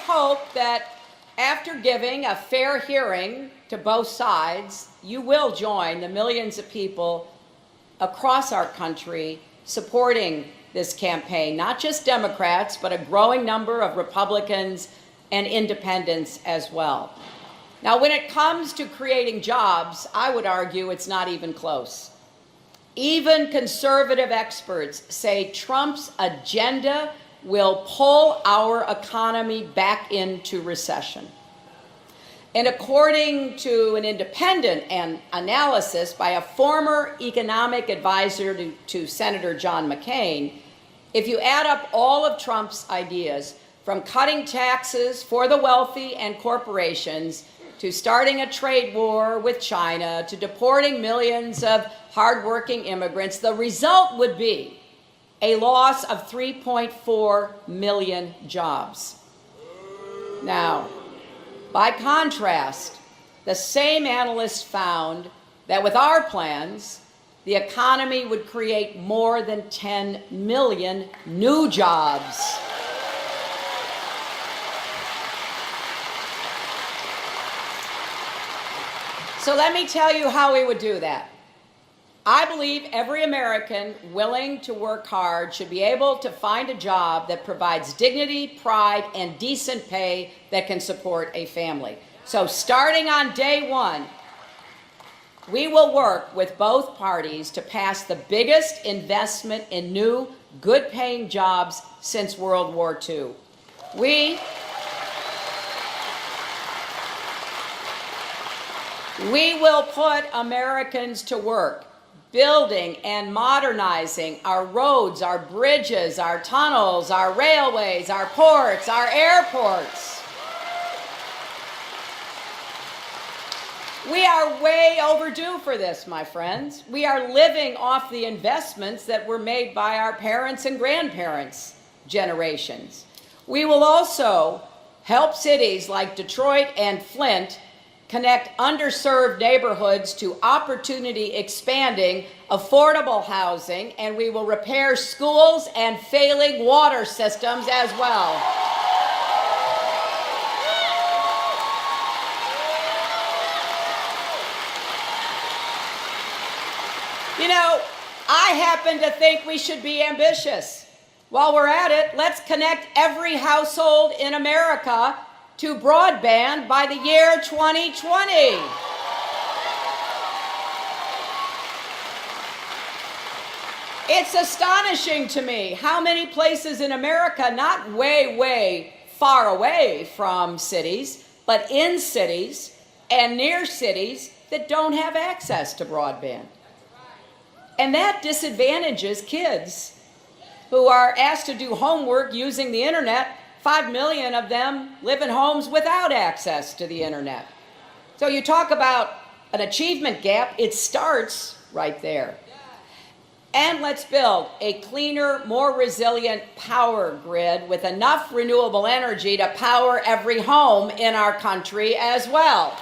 hope that after giving a fair hearing to both sides, you will join the millions of people across our country supporting this campaign, not just Democrats, but a growing number of Republicans and independents as well. Now, when it comes to creating jobs, I would argue it's not even close. Even conservative experts say Trump's agenda will pull our economy back into recession. And according to an independent analysis by a former economic advisor to Senator John McCain, if you add up all of Trump's ideas, from cutting taxes for the wealthy and corporations, to starting a trade war with China, to deporting millions of hardworking immigrants, the result would be a loss of 3.4 million jobs. Now, by contrast, the same analysts found that with our plans, the economy would create more than 10 million new jobs. So let me tell you how we would do that. I believe every American willing to work hard should be able to find a job that provides dignity, pride, and decent pay that can support a family. So starting on day one, we will work with both parties to pass the biggest investment in new, good-paying jobs since World War II. We will put Americans to work, building and modernizing our roads, our bridges, our tunnels, our railways, our ports, our airports. We are way overdue for this, my friends. We are living off the investments that were made by our parents and grandparents' generations. We will also help cities like Detroit and Flint connect underserved neighborhoods to opportunity expanding affordable housing, and we will repair schools and failing water systems as well. You know, I happen to think we should be ambitious. While we're at it, let's connect every household in America to broadband by the year 2020. It's astonishing to me how many places in America, not way far away from cities, but in cities and near cities, that don't have access to broadband. And that disadvantages kids who are asked to do homework using the internet. 5 million of them live in homes without access to the internet. So you talk about an achievement gap, it starts right there. And let's build a cleaner, more resilient power grid with enough renewable energy to power every home in our country as well.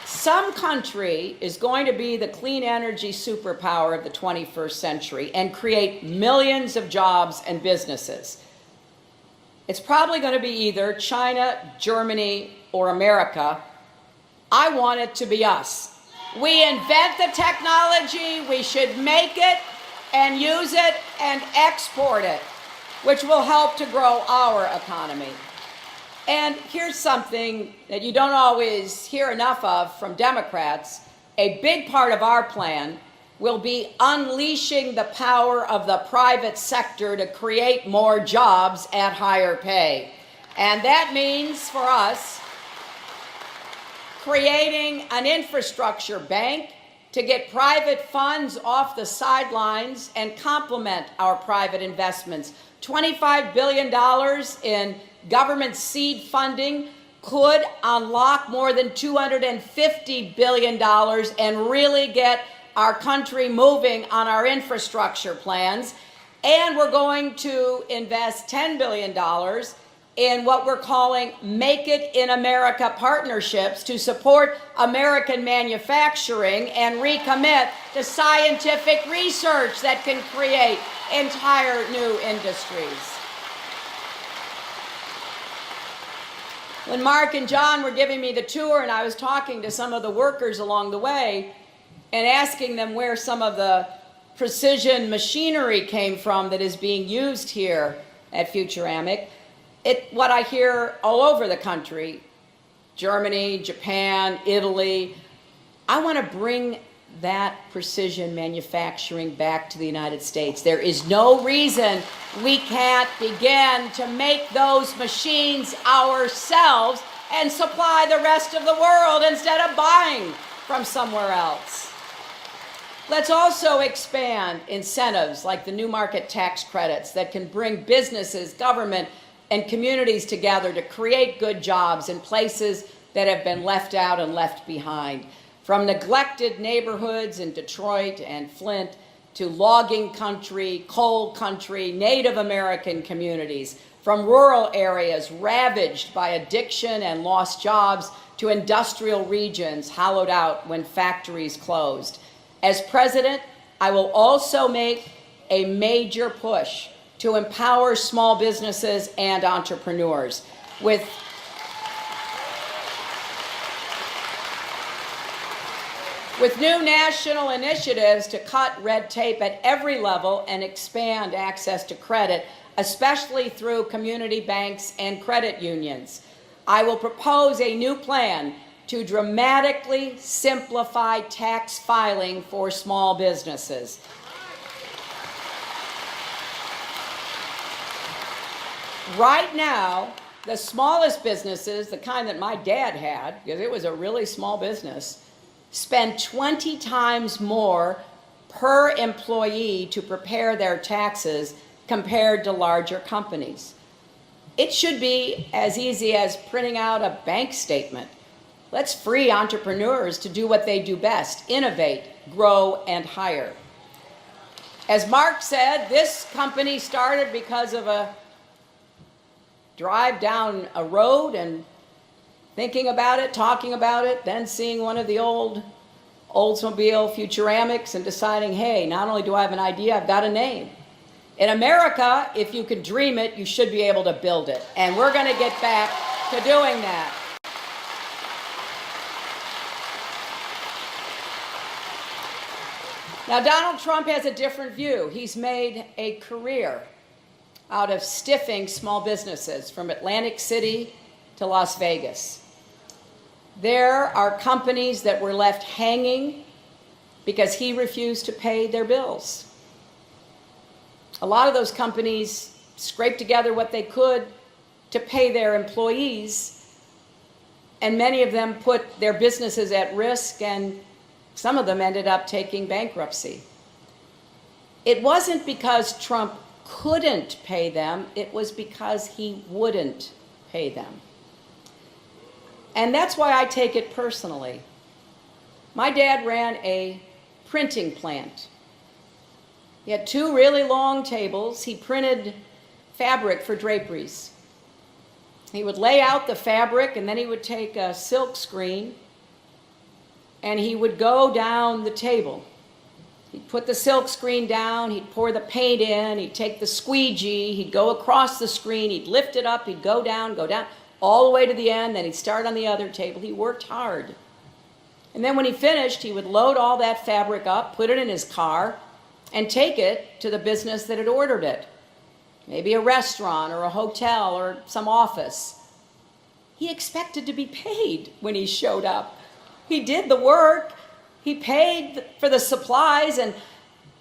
Some country is going to be the clean energy superpower of the 21st century and create millions of jobs and businesses. It's probably going to be either China, Germany, or America. I want it to be us. We invent the technology, we should make it and use it and export it, which will help to grow our economy. And here's something that you don't always hear enough of from Democrats. A big part of our plan will be unleashing the power of the private sector to create more jobs at higher pay. And that means for us creating an infrastructure bank to get private funds off the sidelines and complement our private investments. $25 billion in government seed funding could unlock more than $250 billion and really get our country moving on our infrastructure plans. And we're going to invest $10 billion in what we're calling Make It in America partnerships to support American manufacturing and recommit to scientific research that can create entire new industries. When Mark and John were giving me the tour and I was talking to some of the workers along the way and asking them where some of the precision machinery came from that is being used here at Futuramic, what I hear all over the country, Germany, Japan, Italy, I want to bring that precision manufacturing back to the United States. There is no reason we can't begin to make those machines ourselves and supply the rest of the world instead of buying from somewhere else. Let's also expand incentives like the new market tax credits that can bring businesses, government, and communities together to create good jobs in places that have been left out and left behind. From neglected neighborhoods in Detroit and Flint to logging country, coal country, Native American communities, from rural areas ravaged by addiction and lost jobs to industrial regions hollowed out when factories closed. As president, I will also make a major push to empower small businesses and entrepreneurs with new national initiatives to cut red tape at every level and expand access to credit, especially through community banks and credit unions. I will propose a new plan to dramatically simplify tax filing for small businesses. Right now, the smallest businesses, the kind that my dad had, because it was a really small business, spend 20 times more per employee to prepare their taxes compared to larger companies. It should be as easy as printing out a bank statement. Let's free entrepreneurs to do what they do best: innovate, grow, and hire. As Mark said, this company started because of a drive down a road and thinking about it, talking about it, then seeing one of the old Oldsmobile Futuramics and deciding, hey, not only do I have an idea, I've got a name. In America, if you can dream it, you should be able to build it. And we're going to get back to doing that. Now, Donald Trump has a different view. He's made a career out of stiffing small businesses from Atlantic City to Las Vegas. There are companies that were left hanging because he refused to pay their bills. A lot of those companies scraped together what they could to pay their employees, and many of them put their businesses at risk, and some of them ended up taking bankruptcy. It wasn't because Trump couldn't pay them, it was because he wouldn't pay them. And that's why I take it personally. My dad ran a printing plant. He had two really long tables. He printed fabric for draperies. He would lay out the fabric, and then he would take a silk screen and he would go down the table. He'd put the silk screen down, he'd pour the paint in, he'd take the squeegee, he'd go across the screen, he'd lift it up, he'd go down, all the way to the end, then he'd start on the other table. He worked hard. And then when he finished, he would load all that fabric up, put it in his car, and take it to the business that had ordered it. Maybe a restaurant or a hotel or some office. He expected to be paid when he showed up. He did the work. He paid for the supplies and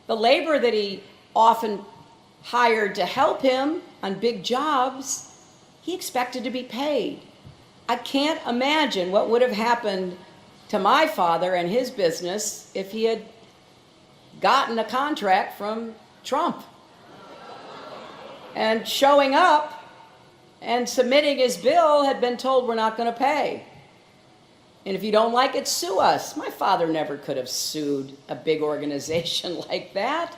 the labor that he often hired to help him on big jobs. He expected to be paid. I can't imagine what would have happened to my father and his business if he had gotten a contract from Trump and showing up and submitting his bill had been told we're not going to pay. And if you don't like it, sue us. My father never could have sued a big organization like that.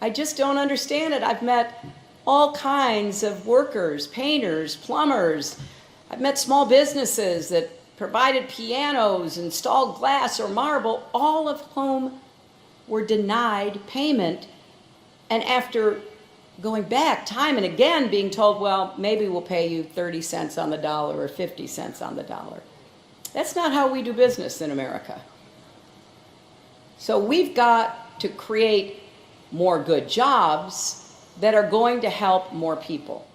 I just don't understand it. I've met all kinds of workers, painters, plumbers. I've met small businesses that provided pianos, installed glass or marble, all of whom were denied payment. And after going back time and again being told, well, maybe we'll pay you 30 cents on the dollar or 50 cents on the dollar. That's not how we do business in America. So we've got to create more good jobs that are going to help more people.